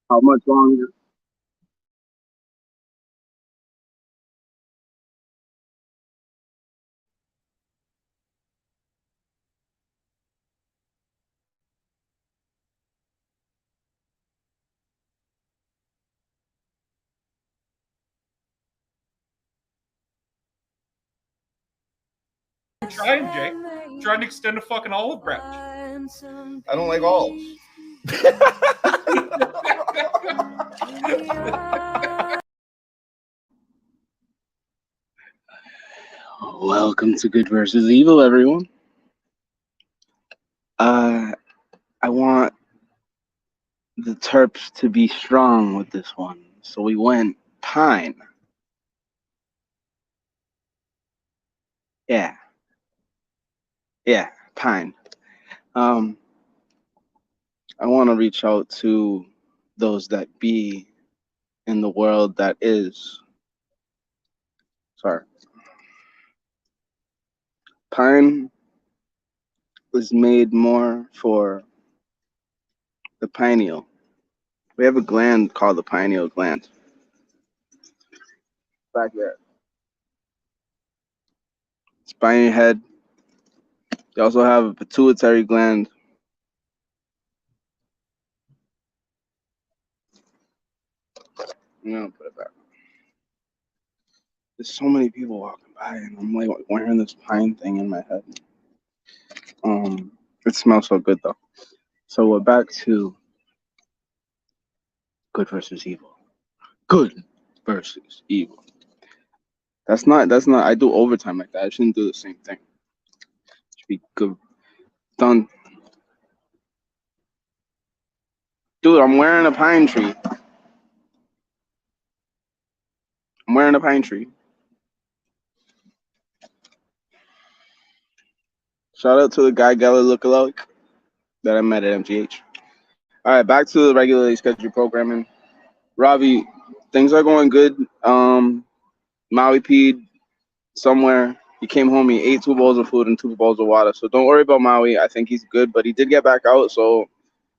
How much longer? Trying, Jay. Trying to extend a fucking olive branch. I don't like olives. Welcome to Good versus Evil, everyone. I want the Terps to be strong with this one, so we went pine. Yeah, yeah, pine. Um, I want to reach out to those that be in the world that is. Sorry. Pine was made more for the pineal. We have a gland called the pineal gland. Back there. Spiny head. You also have a pituitary gland. I'm gonna put it back. There's so many people walking by, and I'm like wearing this pine thing in my head. It smells so good though. So we're back to good versus evil. Good versus evil. That's not. I do overtime like that. I shouldn't do the same thing. It should be good. Done. Dude, I'm wearing a pine tree. I'm wearing a pine tree. Shout out to the Guy Geller lookalike that I met at MGH. All right, back to the regularly scheduled programming. Ravi, things are going good. Maui peed somewhere. He came home. He ate 2 bowls of food and 2 bowls of water. So don't worry about Maui. I think he's good, but he did get back out. So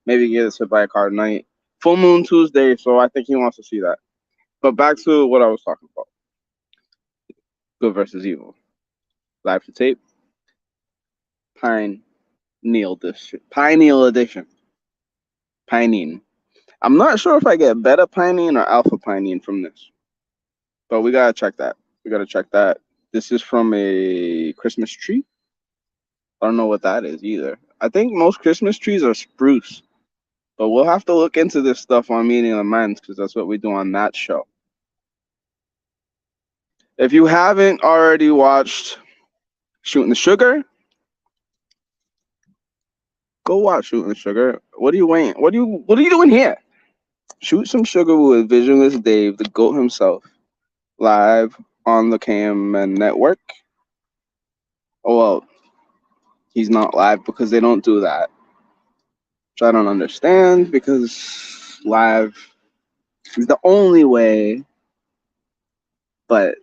maybe he gets hit by a car tonight. Full moon Tuesday, so I think he wants to see that. But back to what I was talking about. Good versus evil. Live to tape. Pineal edition. Pineal edition. Pinene. I'm not sure if I get beta pinene or alpha pinene from this, but we gotta check that. This is from a Christmas tree. I don't know what that is either. I think most Christmas trees are spruce, but we'll have to look into this stuff on Meeting of the Minds because that's what we do on that show. If you haven't already watched Shooting the Sugar, go watch Shooting the Sugar. What are you waiting? What are you doing here? Shoot some sugar with Visionless Dave, the GOAT himself, live on the KMN network. Oh well, he's not live because they don't do that. Which I don't understand because live is the only way. But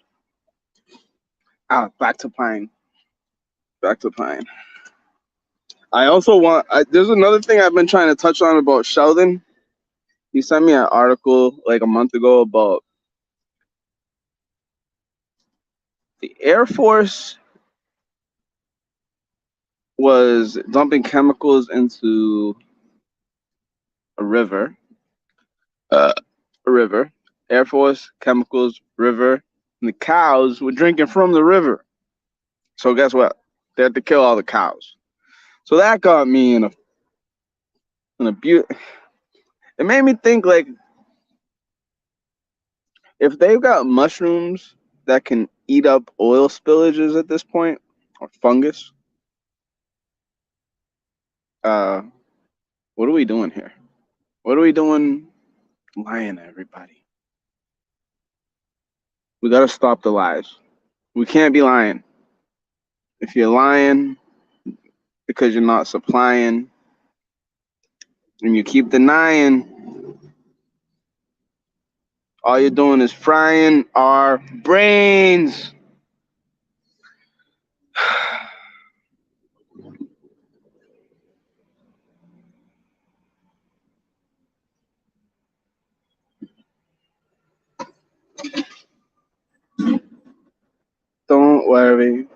back to Pine. Back to Pine. I also want. There's another thing I've been trying to touch on about Sheldon. He sent me an article like a month ago about the Air Force was dumping chemicals into a river. A river. Air Force, chemicals, river. And the cows were drinking from the river. So guess what? They had to kill all the cows. So that got me in a it made me think like if they've got mushrooms that can eat up oil spillages at this point or fungus, what are we doing here? What are we doing lying to everybody? We gotta stop the lies. We can't be lying. If you're lying because you're not supplying and you keep denying, all you're doing is frying our brains. Don't worry.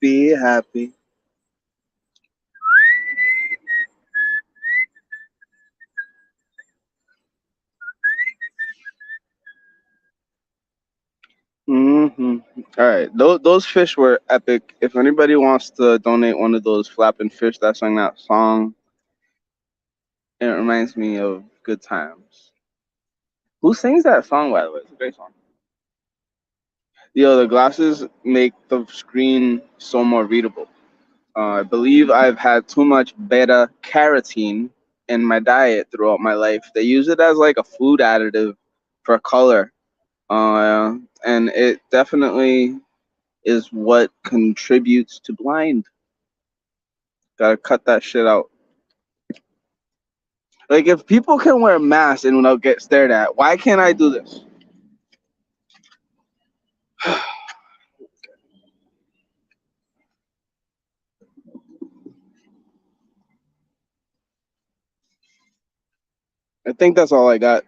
Be happy. Mm-hmm. All right. Those fish were epic. If anybody wants to donate one of those flapping fish that sang that song, it reminds me of good times. Who sings that song, by the way? It's a great song. Yo, the glasses make the screen so more readable. I believe I've had too much beta carotene in my diet throughout my life. They use it as like a food additive for color. And it definitely is what contributes to blind. Gotta cut that shit out. Like, if people can wear masks and not get stared at, why can't I do this? I think that's all I got.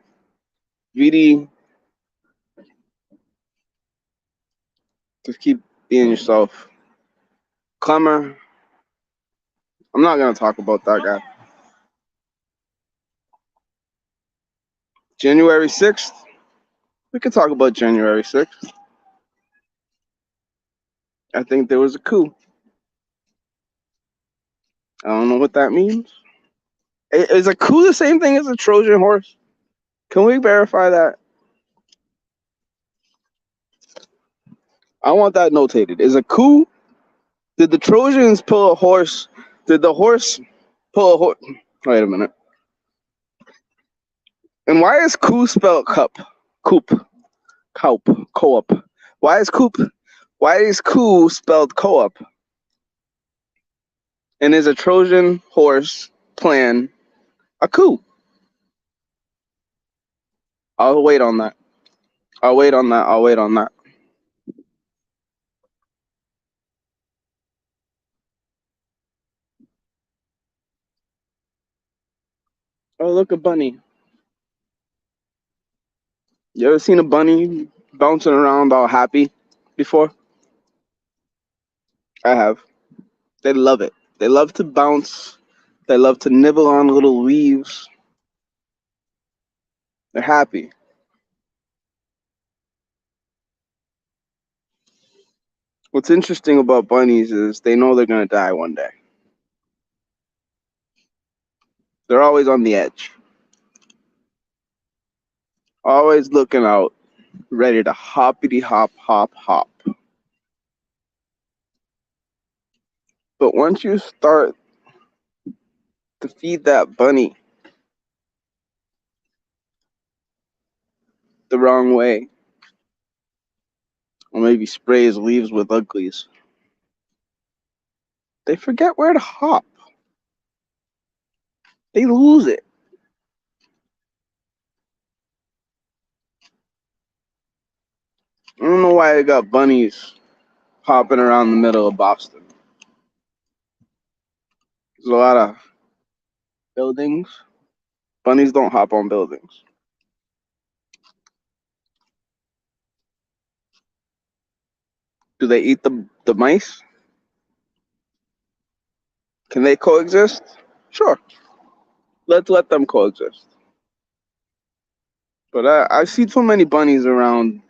VD, just keep being yourself. Clemmer, I'm not gonna talk about that guy. January 6th, we could talk about January 6th. I think there was a coup. I don't know what that means. Is a coup the same thing as a Trojan horse? Can we verify that? I want that notated. Is a coup? Did the Trojans pull a horse? Did the horse pull a horse? Wait a minute. And why is coup spelled cup? Coop. Coop. Co-op. Why is coop? Why is coup spelled co-op? And is a Trojan horse plan a coup? I'll wait on that. I'll wait on that. I'll wait on that. Oh, look, a bunny. You ever seen a bunny bouncing around all happy before? I have. They love it. They love to bounce. They love to nibble on little leaves. They're happy. What's interesting about bunnies is they know they're going to die one day. They're always on the edge. Always looking out, ready to hoppity hop, hop, hop. But once you start to feed that bunny the wrong way, or maybe spray his leaves with uglies, they forget where to hop. They lose it. I don't know why they got bunnies hopping around the middle of Boston. There's a lot of buildings. Bunnies don't hop on buildings. Do they eat the mice? Can they coexist? Sure. Let's let them coexist. But I see too many bunnies around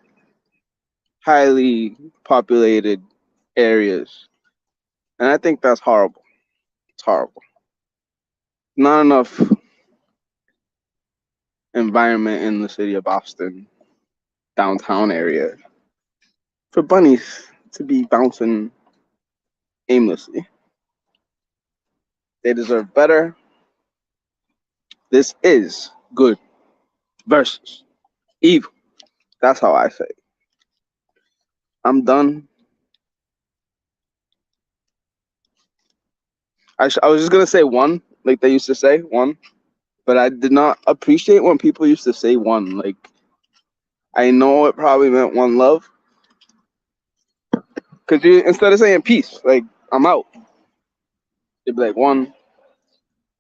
highly populated areas. And I think that's horrible. It's horrible. Not enough environment in the city of Boston, downtown area, for bunnies to be bouncing aimlessly. They deserve better. This is good versus evil. That's how I say it. I'm done. I was just gonna say one, like they used to say one, but I did not appreciate when people used to say one. Like, I know it probably meant one love, cause you, instead of saying peace, like I'm out, they'd be like one.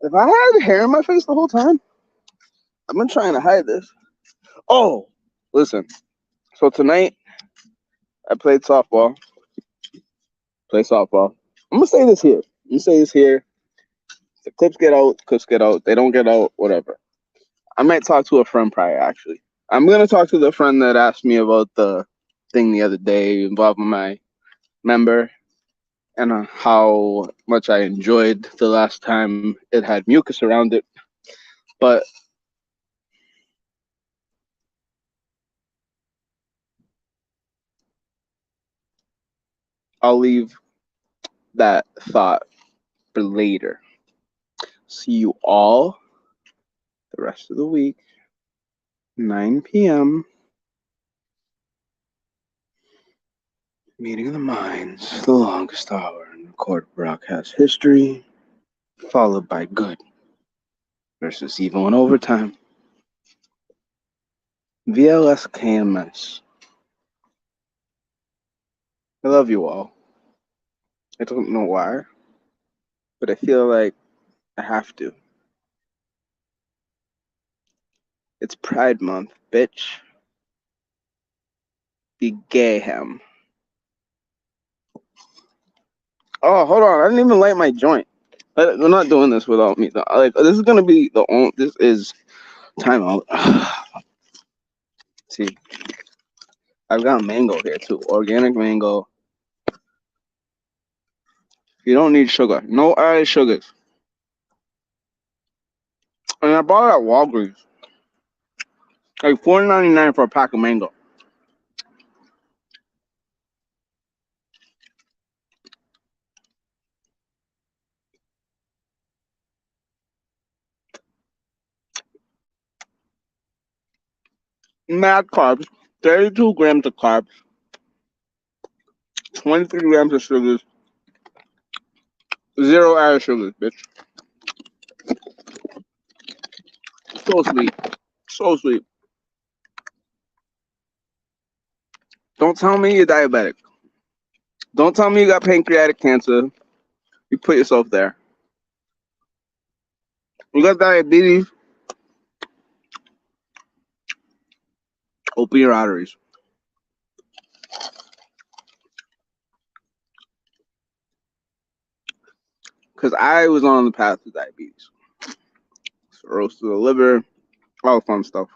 If I had hair in my face the whole time, I've been trying to hide this. Oh, listen. So tonight I played softball. Play softball. I'm gonna say this here. I'm gonna say this here. The clips get out. Clips get out. They don't get out. Whatever. I might talk to a friend prior. Actually, I'm gonna talk to the friend that asked me about the thing the other day involving my member and how much I enjoyed the last time it had mucus around it. But I'll leave that thought for later. See you all the rest of the week, 9 p.m. Meeting of the Minds, the longest hour in recorded broadcast history, followed by good versus evil in overtime. VLS KMS. I love you all. I don't know why, but I feel like I have to. It's Pride Month, bitch. Be gay him. Oh, hold on. I didn't even light my joint. We're not doing this without me. Like, this is gonna be the only. This is timeout. See, I've got mango here too. Organic mango. You don't need sugar. No added sugars. And I bought it at Walgreens. Like $4.99 for a pack of mango. Mad carbs. 32 grams of carbs. 23 grams of sugars. Zero added sugars, bitch. So sweet. So sweet. Don't tell me you're diabetic. Don't tell me you got pancreatic cancer. You put yourself there. You got diabetes. Open your arteries. Because I was on the path to diabetes. Cirrhosis of the liver. All the fun stuff.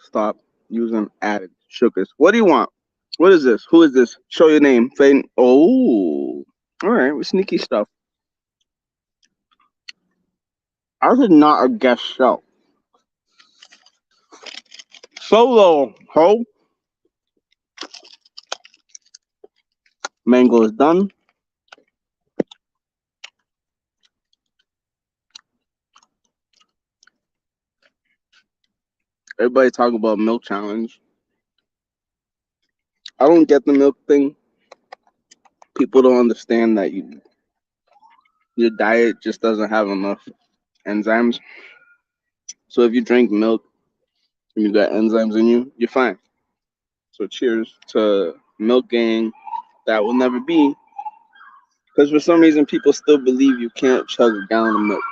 Stop using added sugars. What do you want? What is this? Who is this? Show your name. Oh. All right. With sneaky stuff. Ours is not a guest show. Solo, ho. Mango is done. Everybody talk about milk challenge. I don't get the milk thing. People don't understand that your diet just doesn't have enough enzymes. So if you drink milk and you got enzymes in you, you're fine. So cheers to milk gang that will never be. Because for some reason people still believe you can't chug a gallon of milk.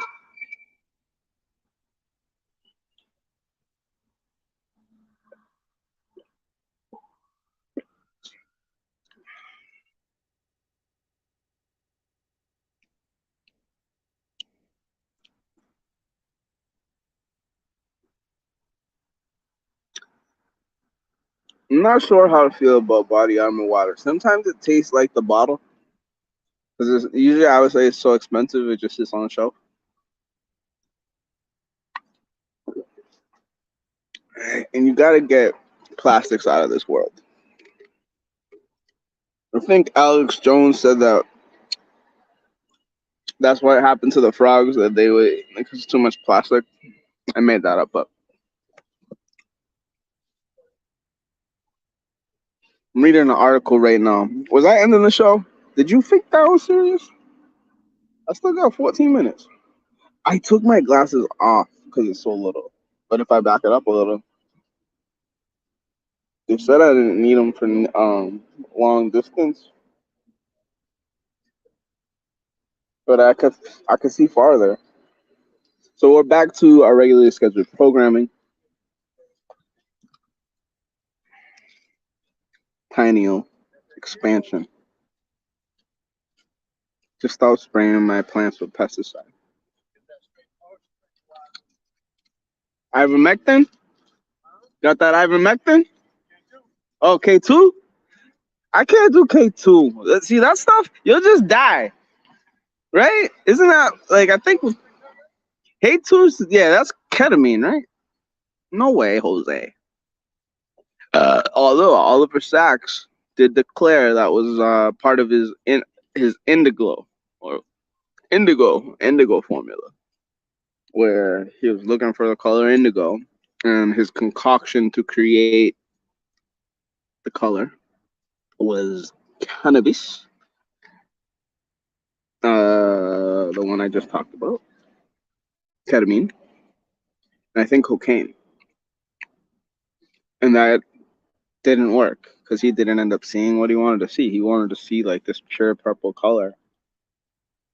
I'm not sure how to feel about body armor water. Sometimes it tastes like the bottle. Because usually I would say it's so expensive it just sits on the shelf. And you gotta get plastics out of this world. I think Alex Jones said that that's what happened to the frogs, that they would, because it's too much plastic. I made that up, but I'm reading an article right now. Was I ending the show? Did you think that was serious? I still got 14 minutes. I took my glasses off because it's so little. But if I back it up a little, they said I didn't need them for long distance, but I could see farther. So we're back to our regularly scheduled programming. pineal expansion. Just stop spraying my plants with pesticide. Ivermectin? Got that ivermectin? Oh, K2? I can't do K2. See, that stuff, you'll just die. Right? Isn't that, like, I think K2's, yeah, that's ketamine, right? No way, Jose. Although Oliver Sacks did declare that was part of his indigo or indigo formula, where he was looking for the color indigo, and his concoction to create the color was cannabis, the one I just talked about, ketamine, and I think cocaine, and that didn't work because he didn't end up seeing what he wanted to see. He wanted to see like this pure purple color,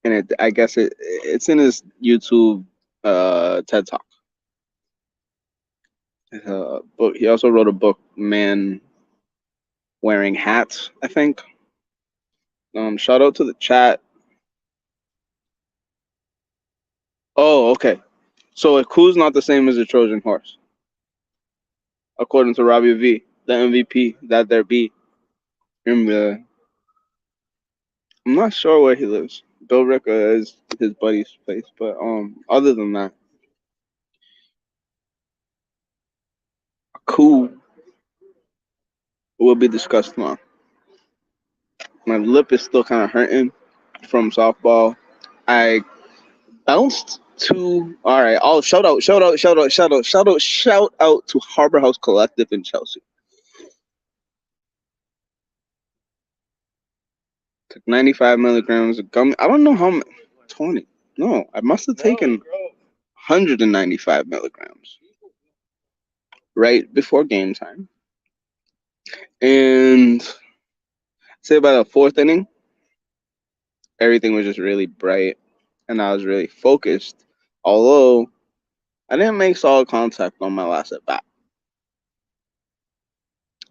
and I guess it's in his YouTube TED Talk. But he also wrote a book, Man Wearing Hats, I think. Shout out to the chat. Oh, okay. So a coup's not the same as a Trojan horse, according to Robbie V, the MVP that there be. I'm not sure where he lives. Bill Ricka is his buddy's place, but other than that, a coup will be discussed tomorrow. My lip is still kind of hurting from softball. I bounced to all right. Oh, shout out to Harbor House Collective in Chelsea. Took 95 milligrams of gum. I don't know how many. 20. No, I must have taken 195 milligrams right before game time. And say by the fourth inning, everything was just really bright and I was really focused. Although I didn't make solid contact on my last at bat.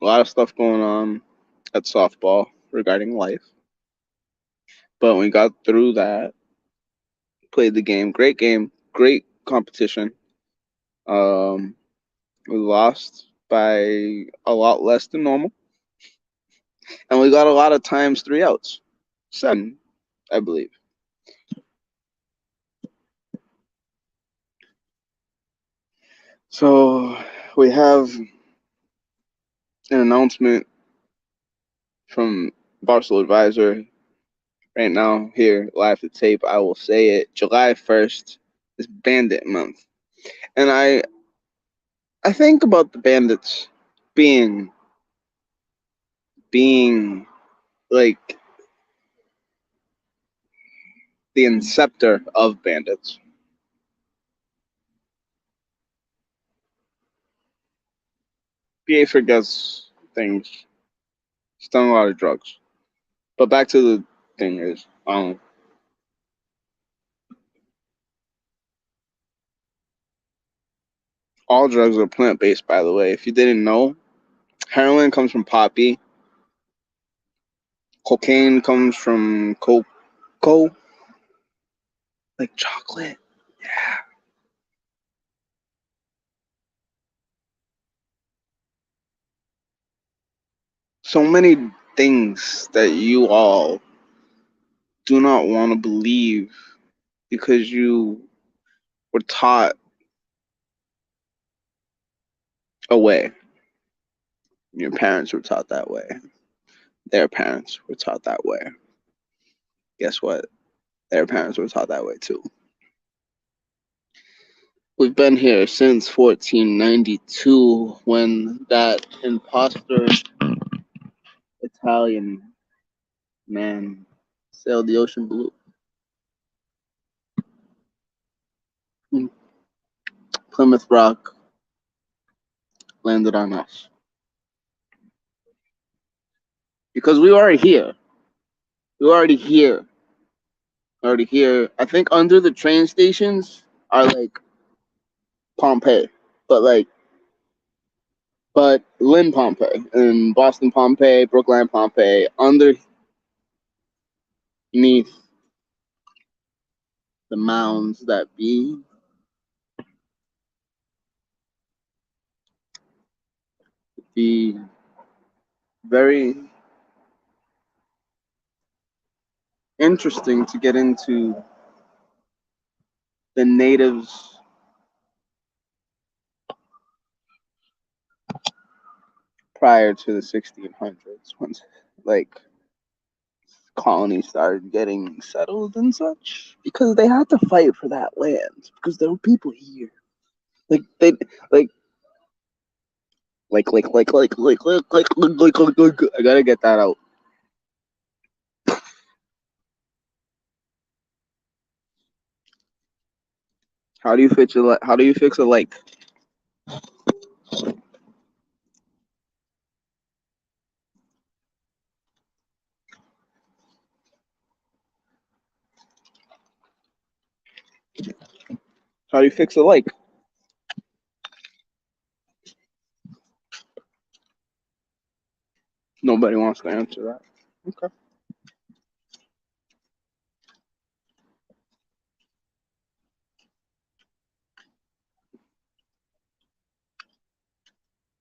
A lot of stuff going on at softball regarding life. But we got through that, played the game, great competition. We lost by a lot less than normal. And we got a lot of times 3 outs. 7, I believe. So we have an announcement from Barstool Advisor right now here live to tape. I will say it. July 1st is Bandit Month. And I think about the bandits being like the inceptor of bandits. PA forgets things. He's done a lot of drugs. But back to the thing is, all drugs are plant-based, by the way. If you didn't know, heroin comes from poppy. Cocaine comes from cocoa. Like chocolate. Yeah. So many things that you all do not want to believe because you were taught away. Your parents were taught that way. Their parents were taught that way. Guess what? Their parents were taught that way too. We've been here since 1492 when that imposter Italian man sailed the ocean blue. Plymouth Rock landed on us. Because we were here. We were already here. Already here. I think under the train stations are like Pompeii. But But Lynn Pompeii and Boston Pompeii, Brookline Pompeii, underneath the mounds that be very interesting to get into the natives prior to the 1600s, once like colonies started getting settled and such, because they had to fight for that land because there were people here. Like they like I gotta get that out. How do you fix a lake? How do you fix a lake? Nobody wants to answer that. Okay.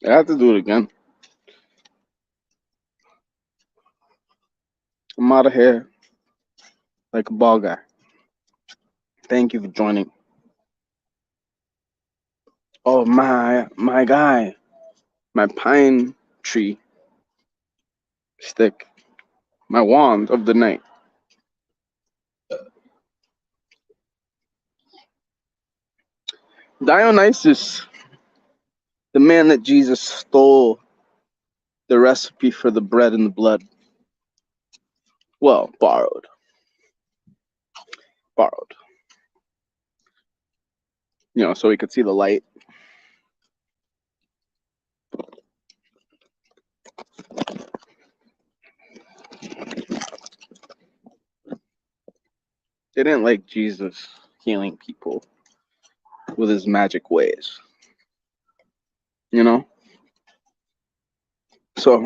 I have to do it again. I'm out of here like a ball guy. Thank you for joining. Oh, my guy, my pine tree stick, my wand of the night. Dionysus, the man that Jesus stole the recipe for the bread and the blood. Well, borrowed. You know, so he could see the light. They didn't like Jesus healing people with his magic ways. You know? So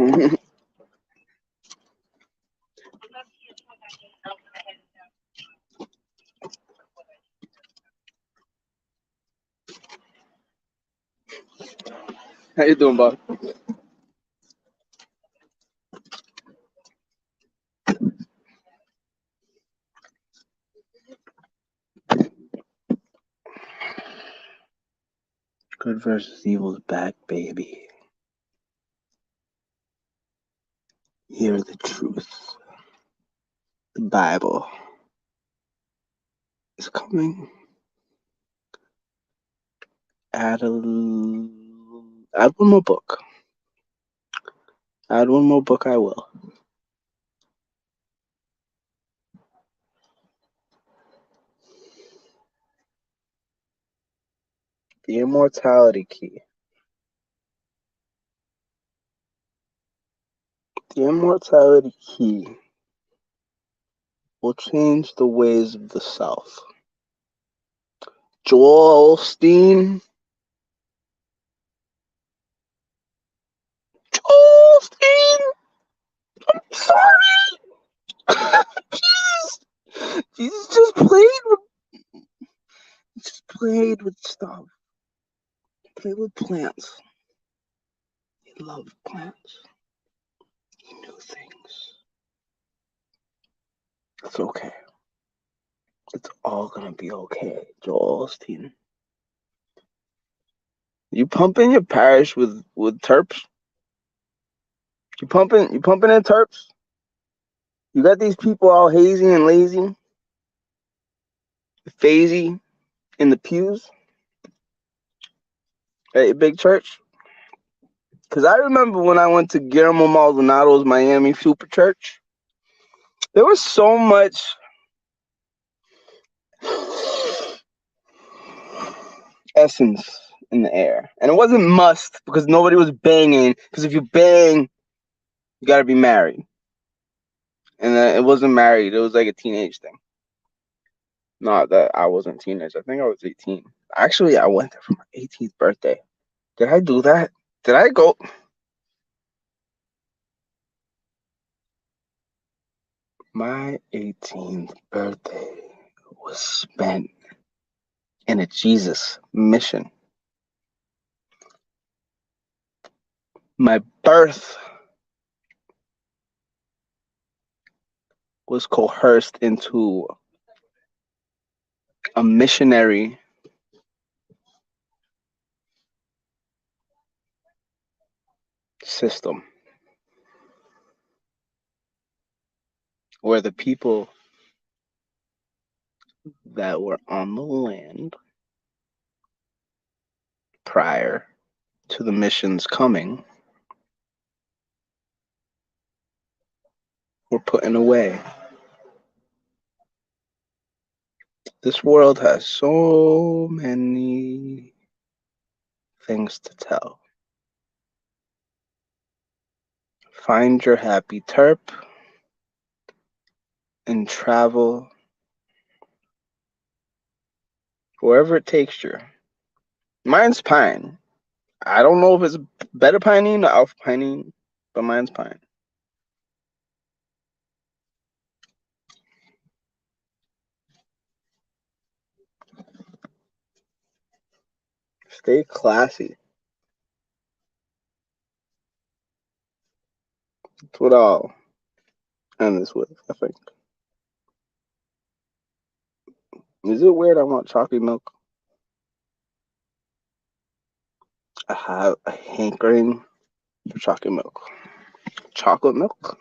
how you doing, Bob? Good versus evil is back, baby. Hear the truth. The Bible is coming. Add one more book. Add one more book, I will. The Immortality Key. The Immortality Key will change the ways of the South. Joel Osteen. I'm sorry. Jesus just played with stuff. Played with plants. He loved plants. He knew things. It's okay. It's all gonna be okay, Joel Osteen. You pumping your parish with terps? You pumping in terps? You got these people all hazy and lazy, phasey in the pews at a big church? Because I remember when I went to Guillermo Maldonado's Miami Super Church, there was so much essence in the air. And it wasn't must because nobody was banging. Because if you bang, you got to be married. And it wasn't married. It was like a teenage thing. Not that I wasn't teenage. I think I was 18. Actually, I went there for my 18th birthday. Did I do that? Did I go? My 18th birthday was spent in a Jesus mission. My birth was coerced into a missionary system where the people that were on the land prior to the mission's coming were putting away. This world has so many things to tell. Find your happy terp and travel wherever it takes you. Mine's pine. I don't know if it's beta pinene or alpha pinene, but mine's pine. Stay classy. That's what I'll end this with, I think. Is it weird I want chocolate milk? I have a hankering for chocolate milk. Chocolate milk?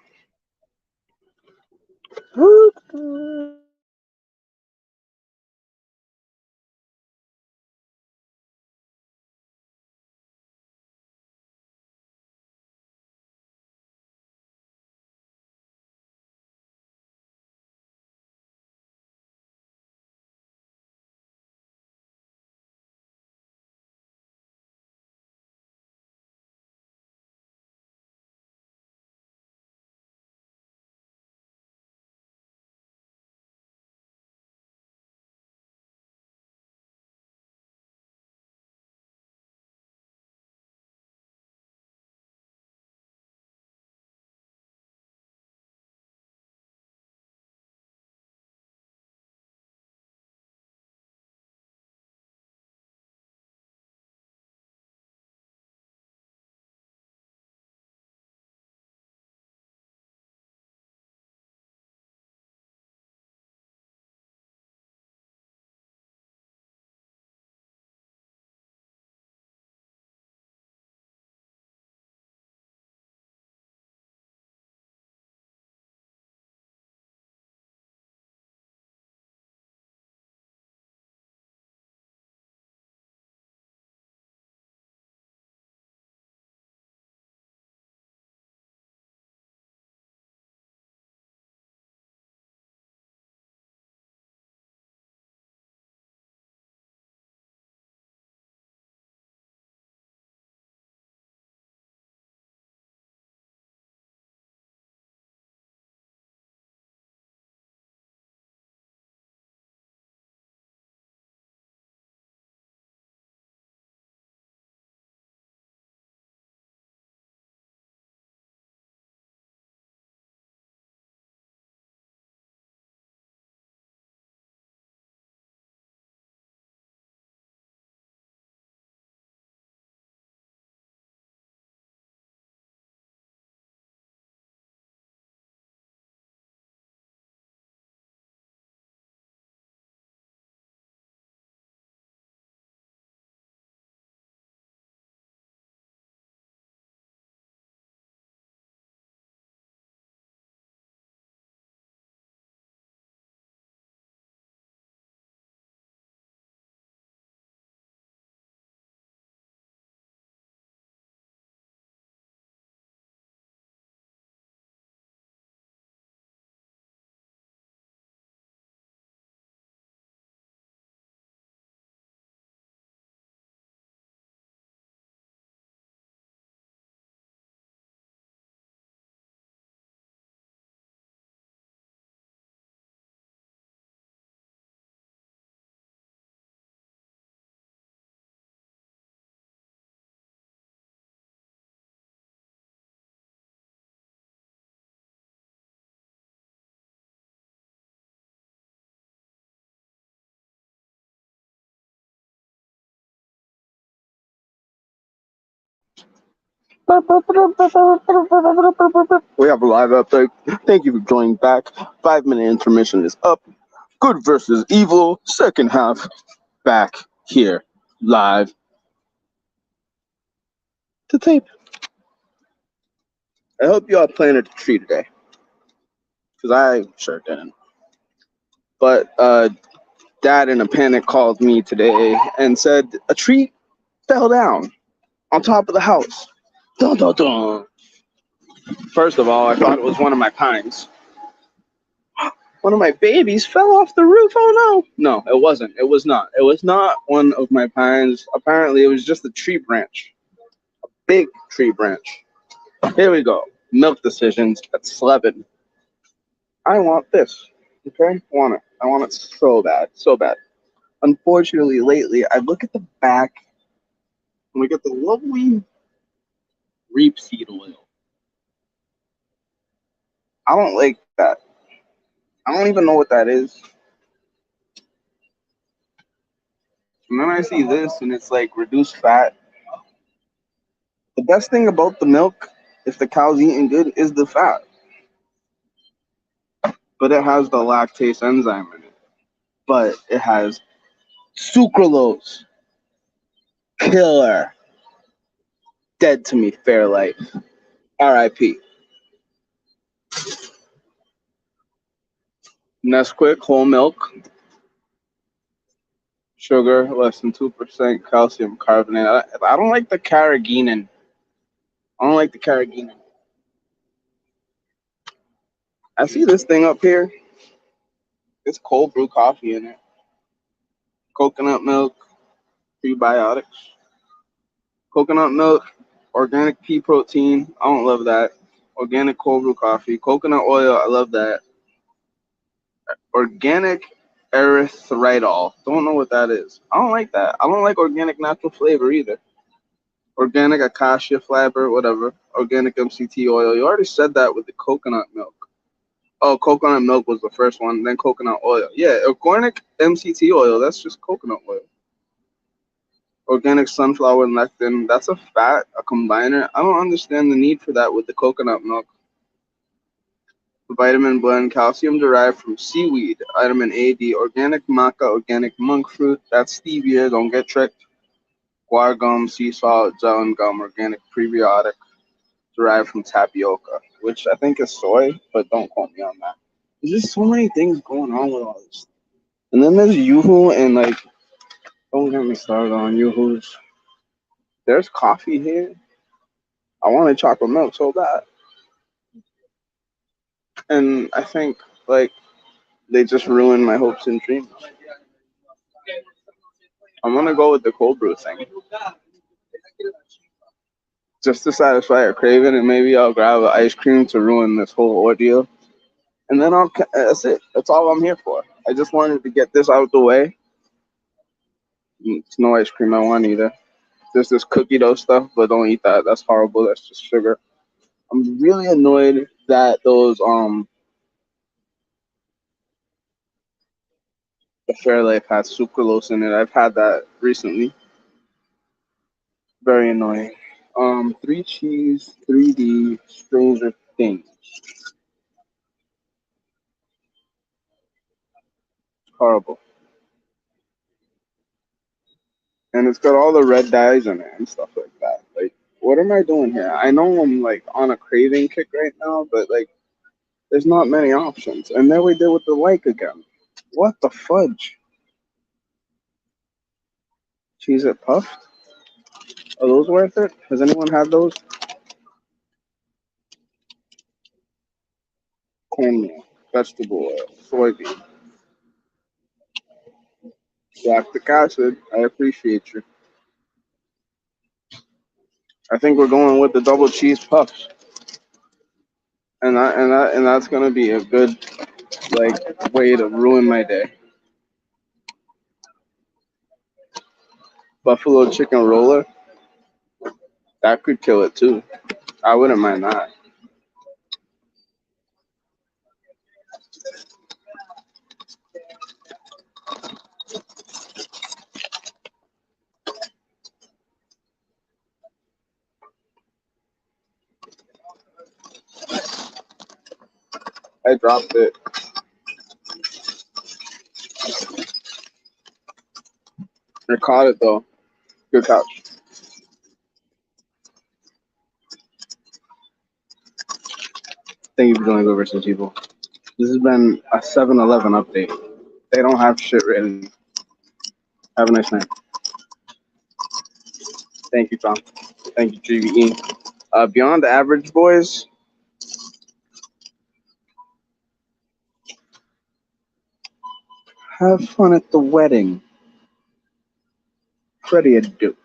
We have a live update. Thank you for joining back. 5-minute intermission is up. Good versus evil. Second half. Back here. Live. To tape. I hope you all planted a tree today. Because I sure didn't. But Dad in a panic called me today and said a tree fell down on top of the house. Dun, dun, dun. First of all, I thought it was one of my pines. One of my babies fell off the roof. Oh no. No, it wasn't. It was not. It was not one of my pines. Apparently, it was just a tree branch. Big tree branch. Here we go. Milk decisions at 11. I want this. Okay? I want it. I want it so bad. So bad. Unfortunately, lately, I look at the back and we get the lovely rapeseed oil. I don't like that. I don't even know what that is. And then I see this and it's like reduced fat. The best thing about the milk, if the cow's eating good, is the fat. But it has the lactase enzyme in it. But it has sucralose. Killer. Dead to me, fair life. R.I.P. Nesquik whole milk. Sugar, less than 2%. Calcium carbonate. I don't like the carrageenan. I don't like the carrageenan. I see this thing up here. It's cold brew coffee in it. Coconut milk, prebiotics. Coconut milk, organic pea protein. I don't love that. Organic cold brew coffee. Coconut oil. I love that. Organic erythritol. Don't know what that is. I don't like that. I don't like organic natural flavor either. Organic acacia fiber, whatever. Organic MCT oil. You already said that with the coconut milk. Oh, coconut milk was the first one, then coconut oil. Yeah, organic MCT oil, that's just coconut oil. Organic sunflower lectin, that's a fat, a combiner. I don't understand the need for that with the coconut milk. Vitamin blend, calcium derived from seaweed, vitamin A, D, organic maca, organic monk fruit, that's stevia, don't get tricked. Guar gum, sea salt, gel gum, organic prebiotic, derived from tapioca, which I think is soy, but don't quote me on that. There's just so many things going on with all this. And then there's Yoo-hoo, and like, don't get me started on Yoo-hoo's. There's coffee here. I wanted chocolate milk so bad. And I think, like, they just ruined my hopes and dreams. I'm gonna go with the cold brew thing. Just to satisfy a craving, and maybe I'll grab an ice cream to ruin this whole ordeal. And then that's it. That's all I'm here for. I just wanted to get this out of the way. It's no ice cream I want either. There's this cookie dough stuff, but don't eat that. That's horrible. That's just sugar. I'm really annoyed that those the Fairlife has sucralose in it. I've had that recently. Very annoying. Three cheese, 3D, Stranger Things. Horrible. And it's got all the red dyes in it and stuff like that. Like, what am I doing here? I know I'm like on a craving kick right now, but like, there's not many options. And there we did with the like again. What the fudge? Cheese it puffed? Are those worth it? Has anyone had those? Cornmeal, vegetable oil, soybean, lactic acid. I appreciate you. I think we're going with the double cheese puffs, and that's gonna be a good like way to ruin my day. Buffalo chicken roller, that could kill it too. I wouldn't mind that. I dropped it. I caught it though. Good couch. Thank you for joining Go Versus people. This has been a 7-Eleven update. They don't have shit ready. Have a nice night. Thank you, Tom. Thank you, GVE. Beyond the Average Boys. Have fun at the wedding. Freddie a Duke.